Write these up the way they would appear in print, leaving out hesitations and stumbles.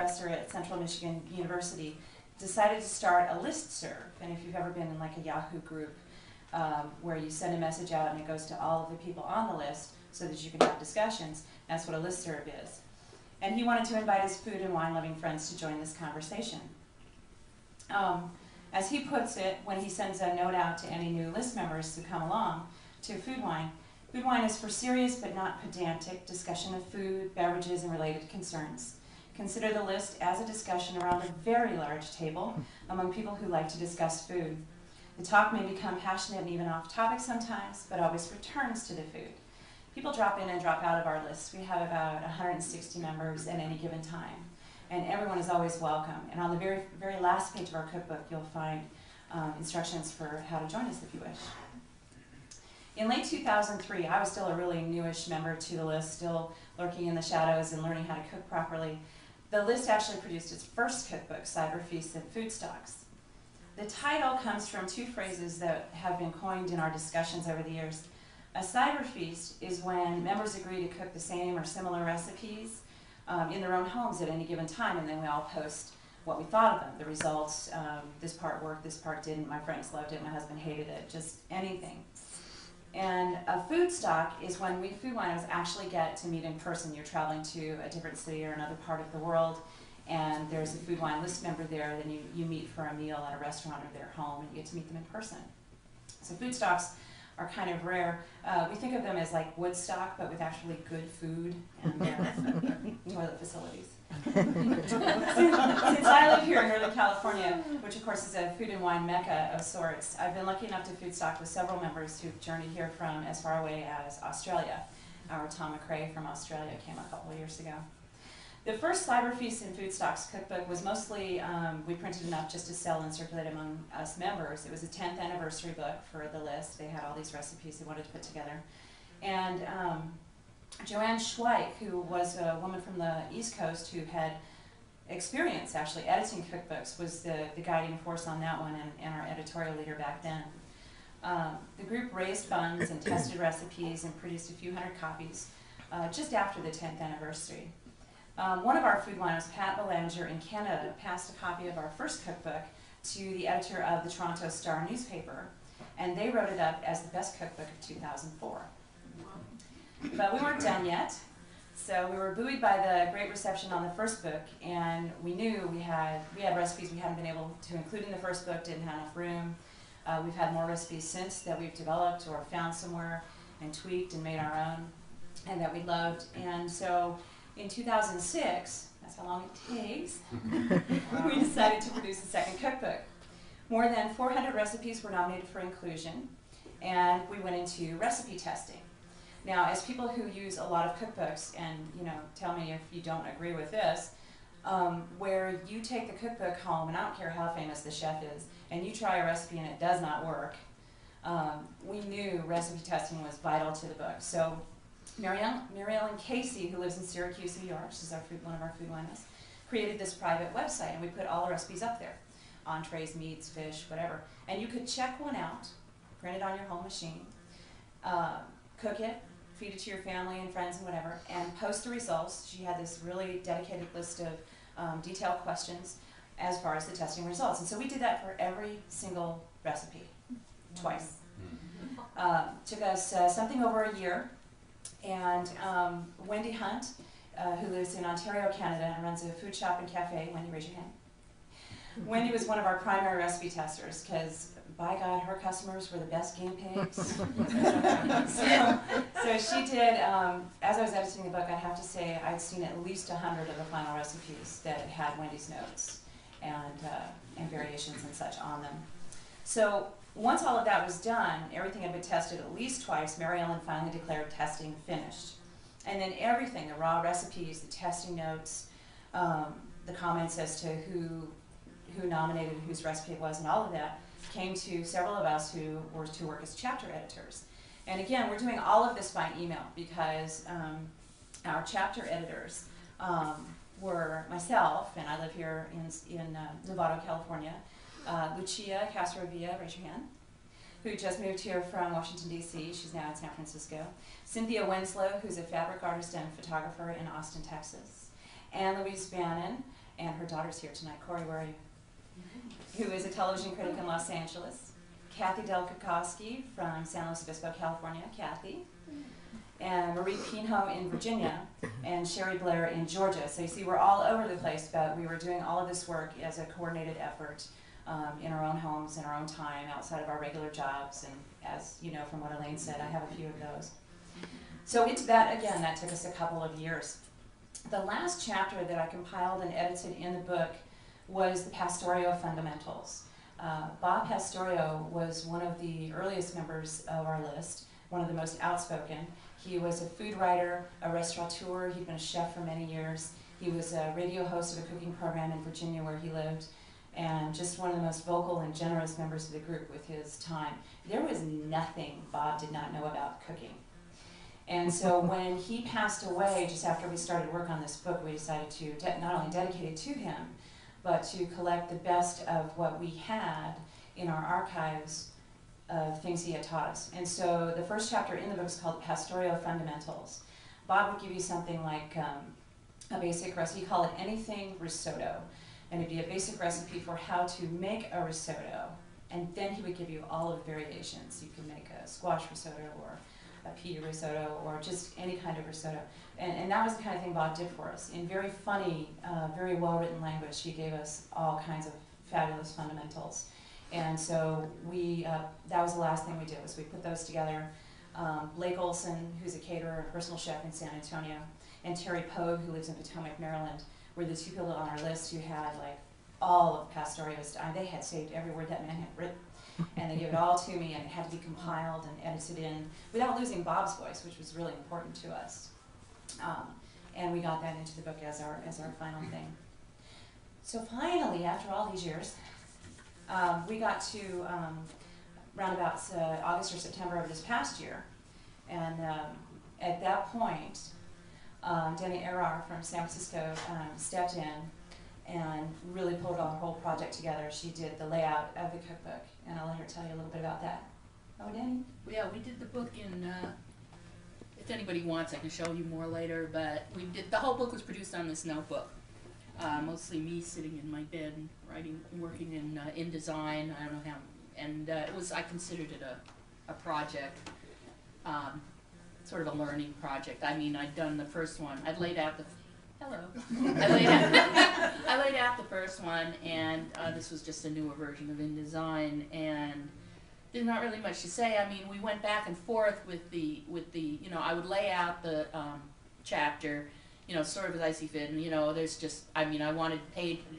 professor at Central Michigan University, decided to start a listserv. And if you've ever been in like a Yahoo group where you send a message out and it goes to all of the people on the list so that you can have discussions, that's what a listserv is. And he wanted to invite his food and wine-loving friends to join this conversation. As he puts it, when he sends a note out to any new list members who come along to FoodWine is for serious but not pedantic discussion of food, beverages, and related concerns. Consider the list as a discussion around a very large table among people who like to discuss food. The talk may become passionate and even off topic sometimes, but always returns to the food. People drop in and drop out of our list. We have about 160 members at any given time, and everyone is always welcome. And on the very, very last page of our cookbook, you'll find instructions for how to join us if you wish. In late 2003, I was still a really newish member to the list, still lurking in the shadows and learning how to cook properly. The list actually produced its first cookbook, Cyberfeasts and Foodstocks. The title comes from two phrases that have been coined in our discussions over the years. A cyberfeast is when members agree to cook the same or similar recipes in their own homes at any given time, and then we all post what we thought of them, the results, this part worked, this part didn't, my friends loved it, my husband hated it, just anything. And a food stock is when we food winos actually get to meet in person. You're traveling to a different city or another part of the world, and there's a food wine list member there, then you meet for a meal at a restaurant or their home, and you get to meet them in person. So food stocks are kind of rare. We think of them as like Woodstock, but with actually good food and toilet facilities. Since I live here in Northern California, which of course is a food and wine mecca of sorts, I've been lucky enough to food stock with several members who've journeyed here from as far away as Australia. Our Tom McRae from Australia came a couple of years ago. The first Cyberfeasts and Foodstocks cookbook was mostly, we printed enough just to sell and circulate among us members. It was a 10th anniversary book for the list. They had all these recipes they wanted to put together. And Joanne Schweik, who was a woman from the East Coast who had experience actually editing cookbooks, was the guiding force on that one and our editorial leader back then. The group raised funds and tested recipes and produced a few hundred copies just after the 10th anniversary. One of our food winos, Pat Belanger in Canada, passed a copy of our first cookbook to the editor of the Toronto Star newspaper, and they wrote it up as the best cookbook of 2004. But we weren't done yet, so we were buoyed by the great reception on the first book, and we knew we had recipes we hadn't been able to include in the first book, didn't have enough room. We've had more recipes since that we've developed or found somewhere and tweaked and made our own, and that we loved. And so in 2006, that's how long it takes, we decided to produce a second cookbook. More than 400 recipes were nominated for inclusion, and we went into recipe testing. Now, as people who use a lot of cookbooks, and tell me if you don't agree with this, where you take the cookbook home, and I don't care how famous the chef is, and you try a recipe and it does not work, we knew recipe testing was vital to the book. So Mary Ellen Casey, who lives in Syracuse, New York, she's one of our food winos, created this private website, and we put all the recipes up there. Entrees, meats, fish, whatever. And you could check one out, print it on your home machine, cook it, feed it to your family and friends and whatever, and post the results. She had this really dedicated list of detailed questions as far as the testing results. And so we did that for every single recipe, twice. Took us something over a year. And Wendy Hunt, who lives in Ontario, Canada, and runs a food shop and cafe. Wendy, raise your hand. Wendy was one of our primary recipe testers because, by God, her customers were the best guinea pigs. so she did, as I was editing the book, I have to say I'd seen at least 100 of the final recipes that had Wendy's notes and variations and such on them. So once all of that was done, everything had been tested at least twice. Mary Ellen finally declared testing finished. And then everything, the raw recipes, the testing notes, the comments as to who nominated whose recipe it was, and all of that came to several of us who were to work as chapter editors. And again, we're doing all of this by email because our chapter editors were myself, and I live here in Novato, California, Lucia Castrovilla, raise your hand, who just moved here from Washington, D.C. She's now in San Francisco. Cynthia Winslow, who's a fabric artist and photographer in Austin, Texas. Ann Louise Bannon and her daughter's here tonight. Corey, where are you? Who is a television critic in Los Angeles. Kathy Delkakowski from San Luis Obispo, California. Kathy. And Marie Pinho in Virginia, and Sherry Blair in Georgia. So you see, we're all over the place, but we were doing all of this work as a coordinated effort in our own homes, in our own time, outside of our regular jobs. And as you know from what Elaine said, I have a few of those. So into that, again, that took us a couple of years. The last chapter that I compiled and edited in the book was the Pastorio Fundamentals. Bob Pastorio was one of the earliest members of our list, one of the most outspoken. He was a food writer, a restaurateur. He'd been a chef for many years. He was a radio host of a cooking program in Virginia where he lived, and just one of the most vocal and generous members of the group with his time. There was nothing Bob did not know about cooking. And so when he passed away, just after we started work on this book, we decided to not only dedicate it to him, but to collect the best of what we had in our archives of things he had taught us. And so the first chapter in the book is called Pastorio Fundamentals. Bob would give you something like a basic recipe. He called it anything risotto. And it'd be a basic recipe for how to make a risotto. And then he would give you all of the variations. You can make a squash risotto or a pea risotto or just any kind of risotto. And that was the kind of thing Bob did for us. In very funny, very well-written language, he gave us all kinds of fabulous fundamentals. And so we, that was the last thing we did, was we put those together. Blake Olson, who's a caterer and personal chef in San Antonio, and Terry Pogue, who lives in Potomac, Maryland, were the two people on our list who had like all of Pastorio's. They had saved every word that man had written. And they gave it all to me, and it had to be compiled and edited in without losing Bob's voice, which was really important to us. And we got that into the book as our final thing. So finally, after all these years, we got to round about August or September of this past year, and at that point, Denny Errar from San Francisco stepped in and really pulled our whole project together. She did the layout of the cookbook, and I'll let her tell you a little bit about that. Oh, Denny? Yeah, we did the book in, if anybody wants, I can show you more later, but we did, the whole book was produced on this notebook. Mostly me sitting in my bed and writing, working in InDesign, I don't know how, and it was, I considered it a project, sort of a learning project. I mean, I'd done the first one, I'd laid out the, hello, I laid out the first one, and this was just a newer version of InDesign, and there's not really much to say. I mean, we went back and forth with the, you know, I would lay out the chapter, you know, sort of as I see fit, and you know, there's just, I mean, I wanted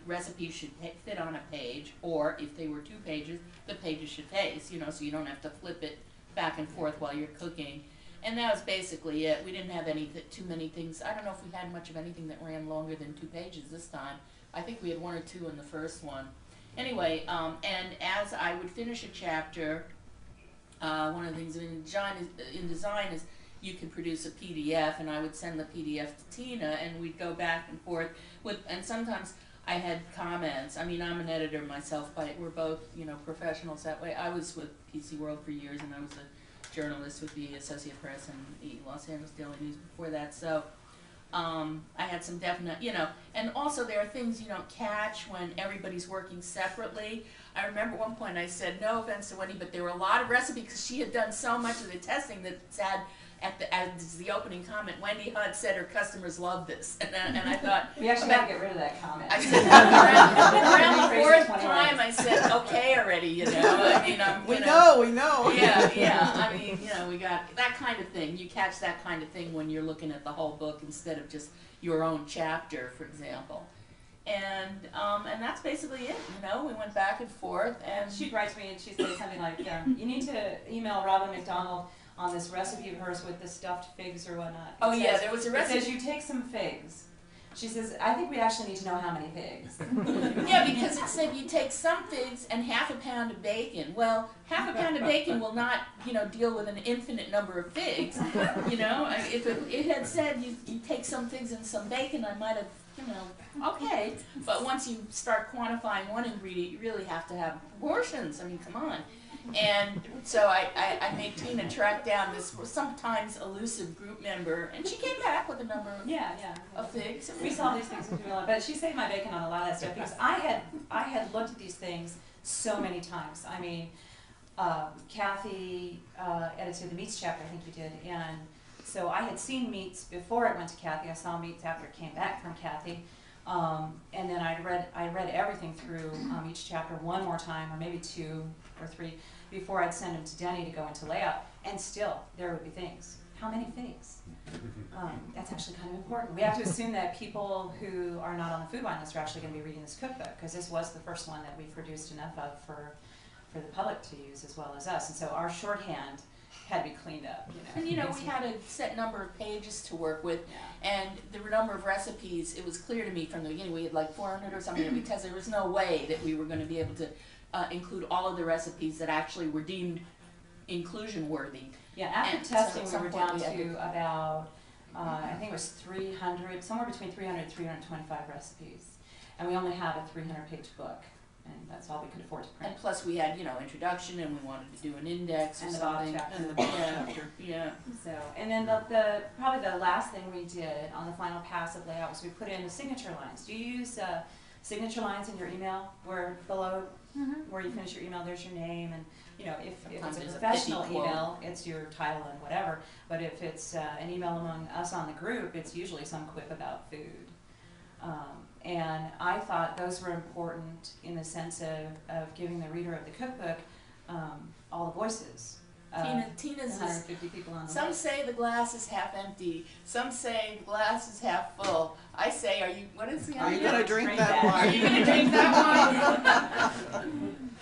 recipes should fit on a page, or if they were 2 pages, the pages should face, you know, so you don't have to flip it back and forth while you're cooking. And that was basically it. We didn't have too many things. I don't know if we had much of anything that ran longer than 2 pages this time. I think we had 1 or 2 in the first one. Anyway, and as I would finish a chapter, one of the things in design is you can produce a PDF, and I would send the PDF to Tina, and we'd go back and forth with, and sometimes I had comments. I mean, I'm an editor myself, but we're both, you know, professionals that way. I was with PC World for years, and I was a journalist with the Associated Press and the Los Angeles Daily News before that, so I had some definite, you know, and also there are things you don't catch when everybody's working separately. I remember at one point I said, no offense to Wendy, but there were a lot of recipes, because she had done so much of the testing that said, as the opening comment, Wendy Hunt said her customers love this, and I thought we actually got to get rid of that comment. I said around the 4th time I said okay already, you know. I mean, we know. Yeah. I mean, you know, we got that kind of thing. You catch that kind of thing when you're looking at the whole book instead of just your own chapter, for example. And that's basically it. You know, we went back and forth, and she writes me and she says something like, "You need to email Robin McDonald on this recipe of hers with the stuffed figs or whatnot." Oh yeah, there was a recipe. It says you take some figs. She says, I think we actually need to know how many figs. Yeah, because it said you take some figs and ½ a pound of bacon. Well, ½ a pound of bacon will not, you know, deal with an infinite number of figs. You know, if it had said you take some figs and some bacon, I might have, you know, okay. But once you start quantifying one ingredient, you really have to have proportions. I mean, come on. And so I made Tina track down this sometimes elusive group member, and she came back with a number of figs. We saw these things with Jamila, but she saved my bacon on a lot of that stuff because I had looked at these things so many times. I mean, Kathy edited the meats chapter, I think you did, and so I had seen meats before it went to Kathy. I saw meats after it came back from Kathy. And then I read everything through each chapter one more time, or maybe 2 or 3, before I'd send them to Denny to go into layout. And still, there would be things. How many figs? That's actually kind of important. We have to assume that people who are not on the food wine list are actually going to be reading this cookbook, because this was the first one that we produced enough of for the public to use as well as us. And so our shorthand had to be cleaned up. And we had a set number of pages to work with, and the number of recipes, it was clear to me from the beginning, we had like 400 or something, because there was no way that we were going to be able to include all of the recipes that actually were deemed inclusion worthy. Yeah, after testing we were down to about, I think it was 300, somewhere between 300 and 325 recipes. And we only have a 300-page book. And that's all we could afford to print. And plus we had, introduction, and we wanted to do an index or something. And the chapter. Yeah. So, and then probably the last thing we did on the final pass of layout was we put in the signature lines. Do you use signature lines in your email, where below where you finish your email, there's your name, and if it's a professional email, it's your title and whatever. But if it's an email among us on the group, it's usually some quip about food. And I thought those were important in the sense of giving the reader of the cookbook all the voices. Tina's 150 people on the some list. say the glass is half empty. Some say the glass is half full. I say, what is the Are you going to drink that wine? Are you going to drink that wine?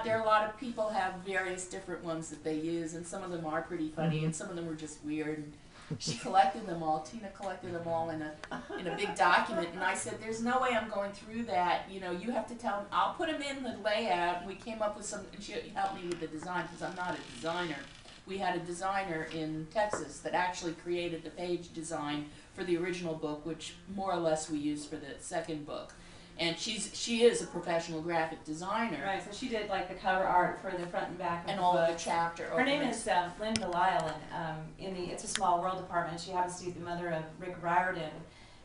There are a lot of people have various different ones that they use, and some of them are pretty funny, and some of them are just weird. And she collected them all. Tina collected them all in a big document, and I said, "There's no way I'm going through that. You have to tell them. I'll put them in the layout." And we came up with some, and she helped me with the design because I'm not a designer. We had a designer in Texas that actually created the page design for the original book, which more or less we used for the second book. And she is a professional graphic designer. Right, so she did like the cover art for the front and back of and the all book. of the chapter. Her name is Lynn Delisle, and in the It's a Small World department, she happens to be the mother of Rick Riordan.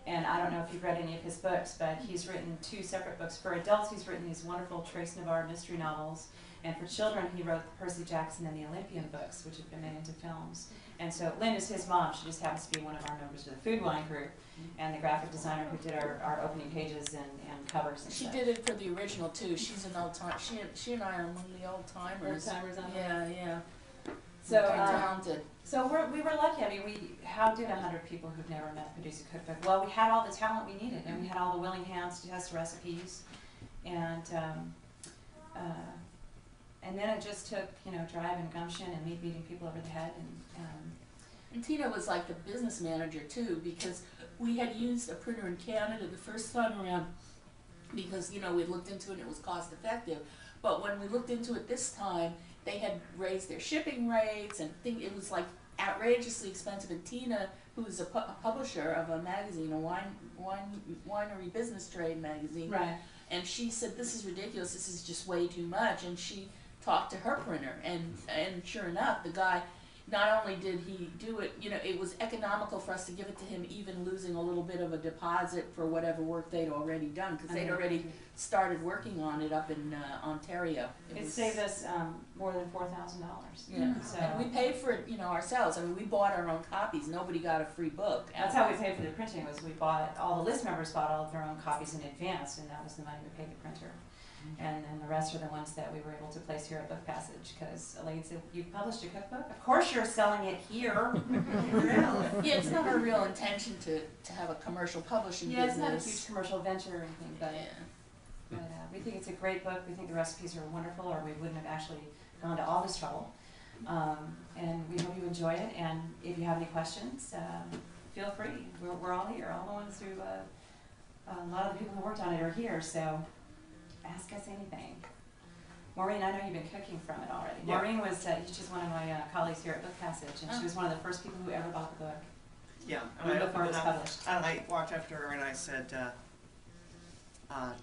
And I don't know if you've read any of his books, but he's written 2 separate books. For adults, he's written these wonderful Trace Navarre mystery novels. And for children, he wrote the Percy Jackson and the Olympian books, which have been made into films. And so Lynn is his mom. She just happens to be one of our members of the Food Wine group, and the graphic designer who did our opening pages and covers and She stuff. did it for the original too. She's an old time. She and I are among the old timers. Old timers on Yeah. So Very talented. So we were lucky. I mean, how did 100 people who've never met produce a cookbook? Well, we had all the talent we needed, and we had all the willing hands to test recipes, and then it just took drive and gumption and me beating people over the head And Tina was like the business manager too, because we had used a printer in Canada the first time around because, we looked into it and it was cost effective. But when we looked into it this time, they had raised their shipping rates and it was like outrageously expensive. And Tina, who is a publisher of a magazine, a winery business trade magazine, right. And she said, "This is ridiculous, this is just way too much." And she talked to her printer, and sure enough, the guy, not only did he do it, it was economical for us to give it to him, even losing a little bit of a deposit for whatever work they'd already done, because they'd already started working on it up in Ontario. It saved us more than $4,000. Yeah, so and we paid for it, ourselves. I mean, we bought our own copies. Nobody got a free book. That's how we paid for the printing. Was we bought all the list members bought all of their own copies in advance, and that was the money we paid the printer. And the rest are the ones that we were able to place here at Book Passage, because Elaine said, "You've published a cookbook? Of course you're selling it here." Yeah, it's not our real intention to have a commercial publishing business. It's not a huge commercial venture or anything, but we think it's a great book. We think the recipes are wonderful, or we wouldn't have actually gone to all this trouble. And we hope you enjoy it, and if you have any questions, feel free. We're all here. All the ones who, a lot of the people who worked on it are here, so ask us anything. Maureen, I know you've been cooking from it already. Yeah. Maureen was she's one of my colleagues here at Book Passage, and she was one of the first people who ever bought the book. Yeah, before it was published. And I walked after her and I said,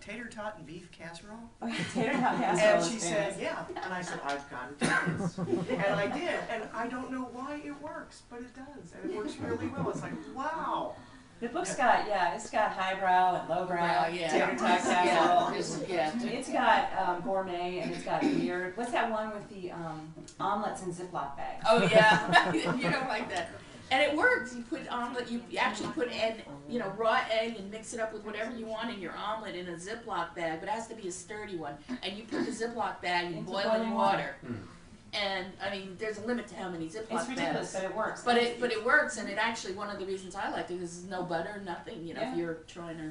tater tot and beef casserole? Oh, yeah, tater tot casserole And is she famous. said, yeah. And I said, I've got to do this. And I did. And I don't know why it works, but it does. And it works really well. It's like, wow. The book's got, it's got highbrow and lowbrow, Yeah. tater tot casserole. Yeah. It's got gourmet and it's got weird. What's that one with the omelets in Ziploc bags? Oh yeah, you don't like that. And it works. You put omelet. You actually put raw egg and mix it up with whatever you want in your omelet in a Ziploc bag, but it has to be a sturdy one. And you put the Ziploc bag in boiling water. And I mean, there's a limit to how many Ziploc bags. It's ridiculous, but it works. But it works, and it actually, one of the reasons I liked it is no butter, nothing. You know, if you're trying to.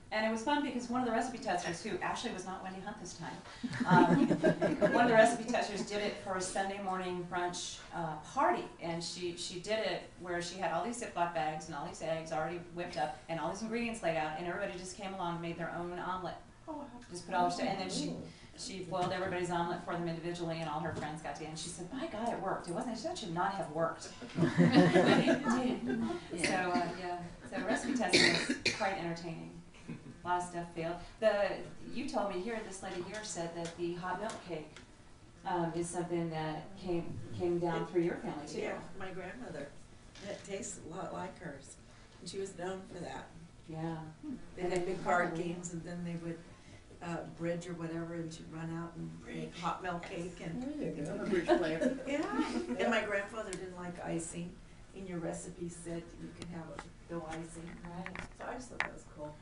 And it was fun because one of the recipe testers, who actually was not Wendy Hunt this time, one of the recipe testers did it for a Sunday morning brunch party, and she did it where she had all these Ziploc bags and all these eggs already whipped up and all these ingredients laid out, and everybody just came along and made their own omelet. Just put all their stuff, and then she boiled everybody's omelet for them individually, and all her friends got to eat. And she said, "My God, it worked. It wasn't. It should not have worked." But it did. So recipe testing is quite entertaining. A lot of stuff failed. You told me here, this lady here said that the hot milk cake is something that came down through your family too. Yeah, my grandmother. It tastes a lot like hers, and she was known for that. Yeah. They had big card games, and then they would bridge or whatever, and she'd run out and make hot milk cake. And There you go. A bridge player. yeah, and my grandfather didn't like icing. In your recipe said you could have no icing. Right. So I just thought that was cool.